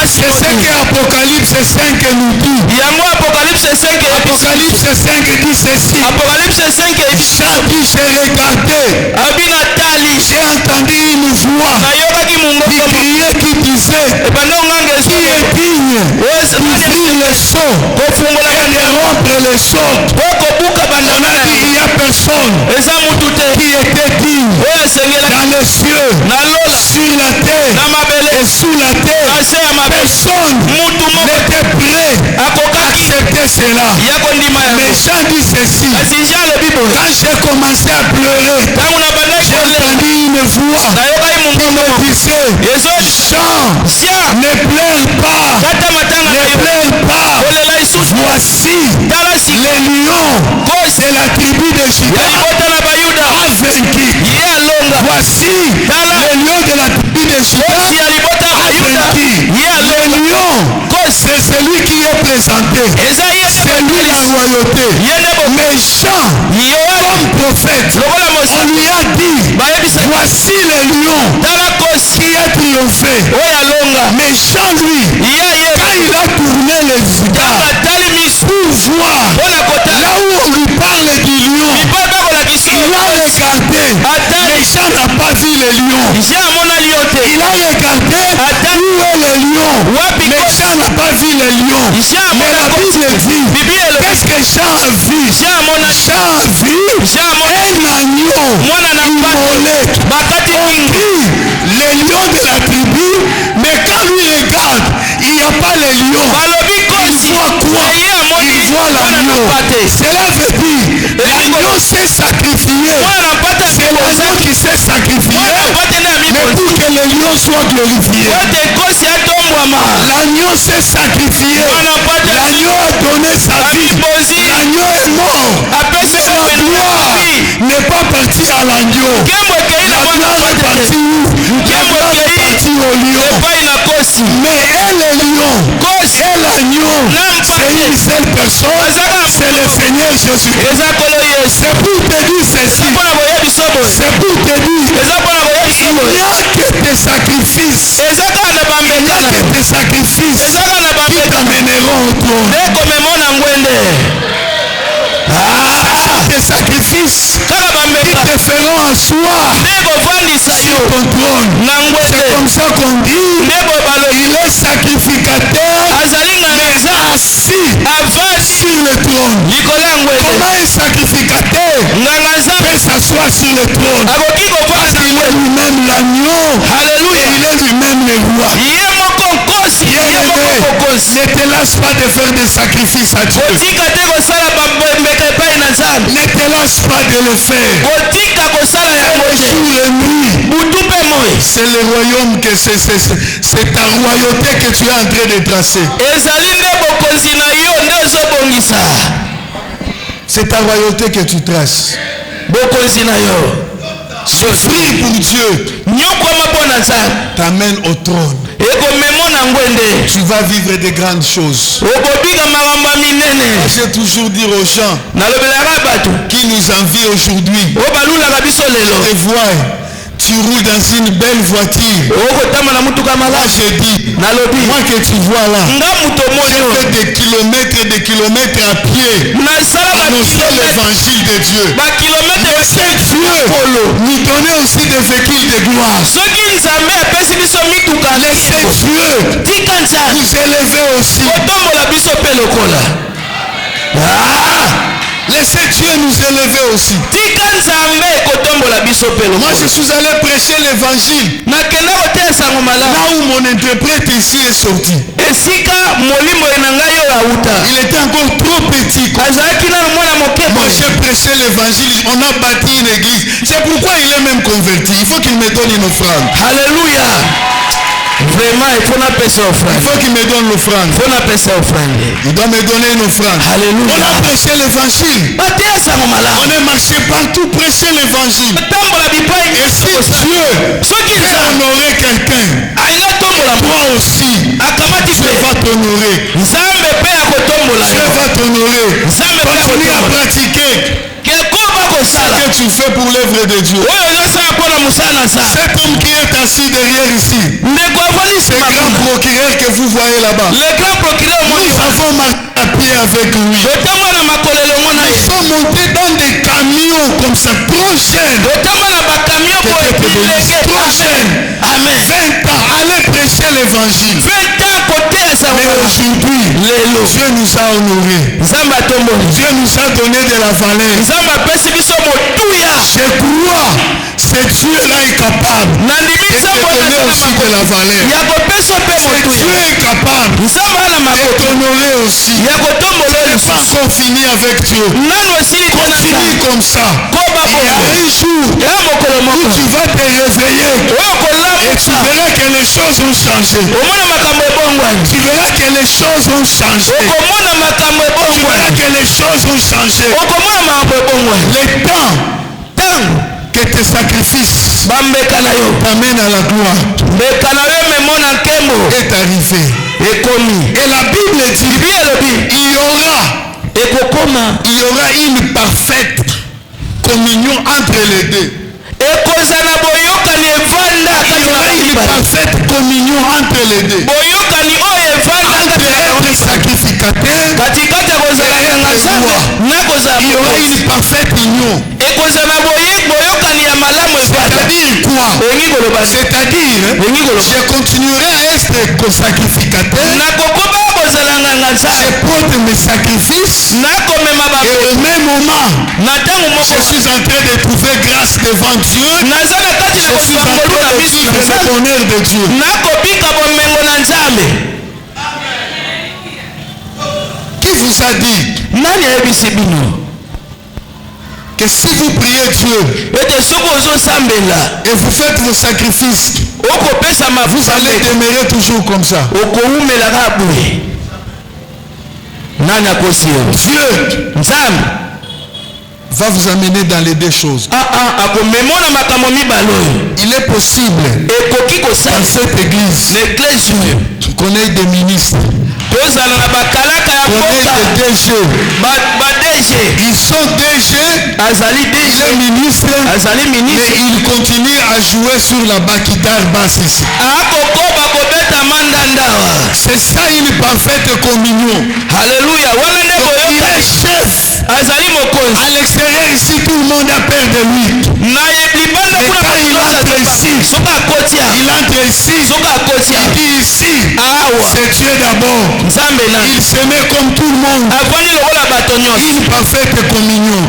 S2: C'est ce que Apocalypse 5 nous dit. Apocalypse 5 dit ceci. Jean dit, j'ai regardé, j'ai entendu une voix qui criait, qui disait, qui est digne d'ouvrir les sceaux et de rompre les sceaux. On a dit, il n'y a personne qui était digne dans les cieux, sur la terre et sous la terre, personne n'était prêt à accepter cela. Mais Jean dit ceci: quand j'ai commencé à pleurer, j'ai entendu une voix qui me disait: Jean, ne pleure pas, ne pleure pas. Voici les lions de la tribu de Juda a vaincu. Voici les lions de la tribu de Juda a vaincu. Le lion, c'est celui qui est présenté, c'est lui la royauté. Mais Jean, comme prophète, on lui a dit: voici le lion qui a triomphé. Mais Jean, lui, quand il a tourné les regards pour voir là où on lui parle du lion, il a regardé, mais Jean n'a pas vu le lion. Il a regardé où est le lion, mais Jean n'a pas vu le lion. Mais la Bible dit, qu'est-ce que Jean a vu? Jean a vu un agneau immolé. On dit les lions de la tribu, mais quand lui regarde, il n'y a pas le lion. Il voit quoi? Il voit l'agneau. Cela veut dire l'agneau s'est sacrifié. C'est l'agneau qui s'est sacrifié, mais pour que le lion soit glorifié. L'agneau s'est sacrifié. L'agneau a donné sa vie. L'agneau est mort. Mais la gloire n'est pas partie à l'agneau. La gloire est partie où? La gloire est partie au lion. Mais elle est lion. Et l'agneau, c'est une seule personne. C'est le Seigneur Jésus-Christ. C'est pour te dire ceci. C'est pour te dire, il n'y a que tes sacrifices. Il n'y a que tes sacrifices qui t'amèneront au trône. Des sacrifices qui te feront asseoir sur ton trône. C'est comme ça qu'on dit, il est sacrificateur mais assis sur le trône. Comment un sacrificateur peut s'asseoir sur le trône? Parce qu'il est lui-même l'agneau. Alléluia. Il est lui-même le roi. Ne te laisse pas de faire des sacrifices à Dieu. Ne te laisse pas de le faire. Jour et nuit. C'est le royaume que c'est ta royauté que tu es en train de tracer. C'est ta royauté que tu traces. Souffrir pour Dieu t'amène au trône. Tu vas vivre de grandes choses. J'ai toujours dit aux gens qui nous envient aujourd'hui, et vois, tu roules dans une belle voiture. Moi j'ai dit, moi que tu vois là, j'ai fait des kilomètres à pied annoncer l'évangile de Dieu. Laissez Dieu nous donner aussi des véhicules de gloire. Laissez Dieu nous élever aussi. Laissez Dieu nous élever aussi. Moi je suis allé prêcher l'évangile là où mon interprète ici est sorti. Il était encore trop petit. Moi j'ai prêché l'évangile, on a bâti une église. C'est pourquoi il est même converti. Il faut qu'il me donne une offrande. Alléluia. Vraiment, il faut qu'il me donne l'offrande. Il doit me donner une offrande. Alléluia. On a prêché l'évangile. On est marché partout prêcher l'évangile. Et si Dieu veut honorer quelqu'un, toi aussi, Dieu va t'honorer. Dieu va t'honorer. Continue à pratiquer ce que tu fais pour l'œuvre de Dieu. Cet homme qui est assis derrière ici, ce grand procureur que vous voyez là-bas, nous avons marché à pied avec lui. Nous sommes montés dans des camions comme ça, trop jeunes. Trop jeunes. Amen. 20 ans, allez prêcher l'évangile. Mais aujourd'hui, Dieu nous a honorés. Dieu nous a donné de la valeur. Je crois, ce Dieu-là est capable de te donner aussi de la valeur. Ce Dieu est capable de t'honorer aussi. Tu n'es pas encore fini avec Dieu. Continue comme ça. Il y a un jour où tu vas te réveiller et tu verras que les choses ont changé. Tu verras que les choses ont changé. Tu verras que les choses ont changé. Le temps que tes sacrifices t'amènent à la gloire est arrivé. Et la Bible dit il y aura une parfaite communion entre les deux. Il y aura une parfaite communion entre les deux. Entre être sacrificateur et être roi. Il y aura une parfaite union. C'est-à-dire quoi? C'est-à-dire je continuerai à être sacrificateur. Je porte mes sacrifices. Et au même moment, je suis en train de trouver grâce devant Dieu. Je suis en train de vivre le bonheur de Dieu. Qui vous a dit que si vous priez Dieu et vous faites vos sacrifices, vous allez demeurer toujours comme ça? Dieu va vous amener dans les deux choses. Il est possible dans cette église qu'on ait des ministres, qu'on ait des DG. Ils sont DG, il est ministre, mais il continue à jouer sur la guitare basse ici. C'est ça une parfaite communion. Alléluia. Il est chef. À l'extérieur ici, tout le monde a peur de lui. Mais quand il entre ici, il dit ici, c'est Dieu d'abord. Il se met comme tout le monde. Une parfaite communion.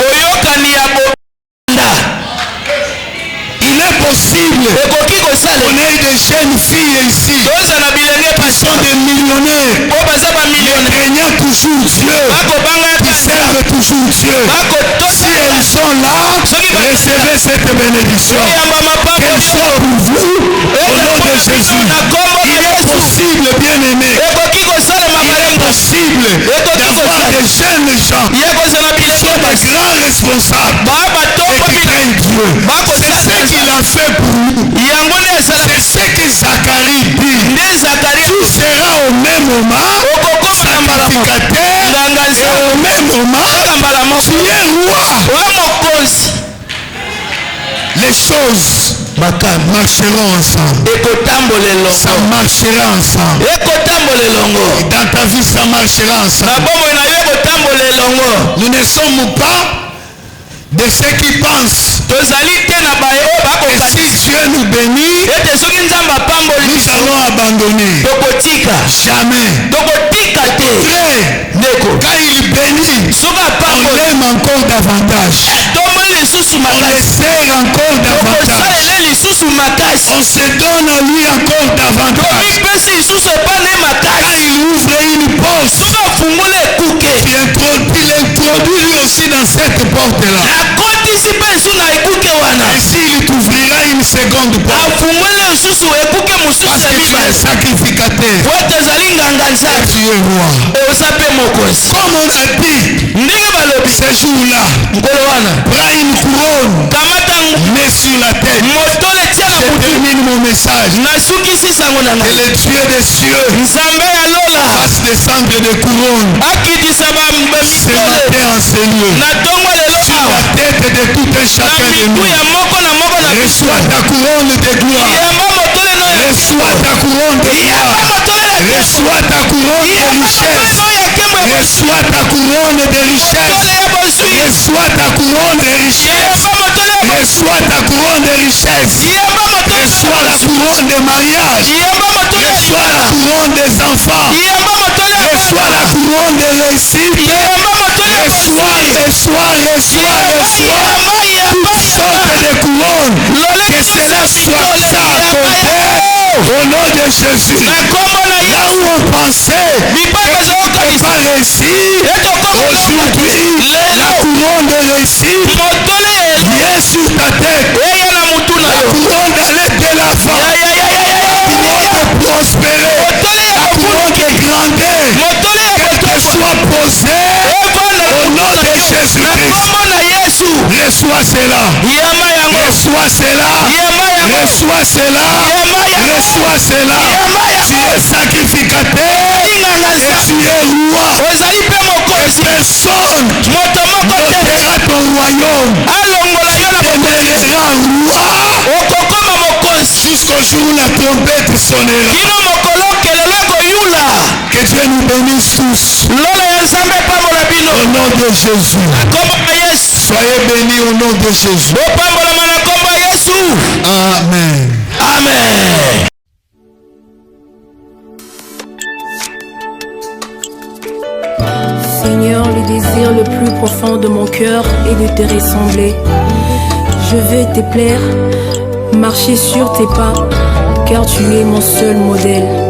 S2: Il est possible qu'on ait des jeunes filles ici qui sont des millionnaires, mais craignant toujours Dieu, qui servent toujours Dieu. Si elles sont là, recevez cette bénédiction. Qu'elles soient pour vous au nom de Jésus. Il est possible, bien-aimé, il est possible d'avoir des jeunes gens qui sont des grands responsables et qui craignent Dieu. C'est ce qu'il a fait pour nous. C'est ce que Zacharie dit. Tu seras au même moment sacrificateur et au même moment tu es roi. Les choses marcheront ensemble. Ça marchera ensemble. Dans ta vie, ça marchera ensemble. Nous ne sommes pas de ceux qui pensent que si Dieu nous bénit, nous allons abandonner. Jamais. Quand il bénit, on l'aime encore davantage. On le sert encore davantage. On se donne à lui encore davantage. Quand il ouvre une porte, il introduit lui aussi dans cette porte-là. Et s'il t'ouvrira une seconde porte, parce que tu es sacrificateur et tu es roi. Comme on a dit, ce jour-là, prends une couronne, mets sur la tête. Je termine mon message. Que le Dieu des cieux fasse descendre des couronnes ce matin en ce lieu sur la tête de tout un chacun de nous. Reçois ta couronne de gloire. Reçois ta couronne de gloire. Reçois ta couronne de richesse. Reçois ta couronne de richesse. Reçois ta couronne de richesse. Reçois ta couronne de richesse. Reçois la couronne de mariage. Reçois la couronne des enfants. Reçois la couronne de réussite. Reçois. Toutes sortes de couronnes. cela soit ça à côté. Au nom de Jésus. Là où on pensait que tu ne peux pas réussir, aujourd'hui, la couronne de réussite vient sur ta tête. La couronne d'aller de l'avant. La couronne de prospérer. La couronne de grandir. Qu'elle te soit posée au nom de Jésus-Christ. Reçois cela. Reçois cela. Reçois cela. Reçois cela. Tu es sacrificateur et tu es roi. Et personne n'ôtera ton royaume. Demeurera roi jusqu'au jour où la trompette sonnera. Que Dieu nous bénisse tous. Au nom de Jésus. Soyez bénis au nom de Jésus. Amen.
S3: Amen.
S1: Seigneur, le désir le plus profond de mon cœur est de te ressembler. Je veux te plaire, marcher sur tes pas, car tu es mon seul modèle.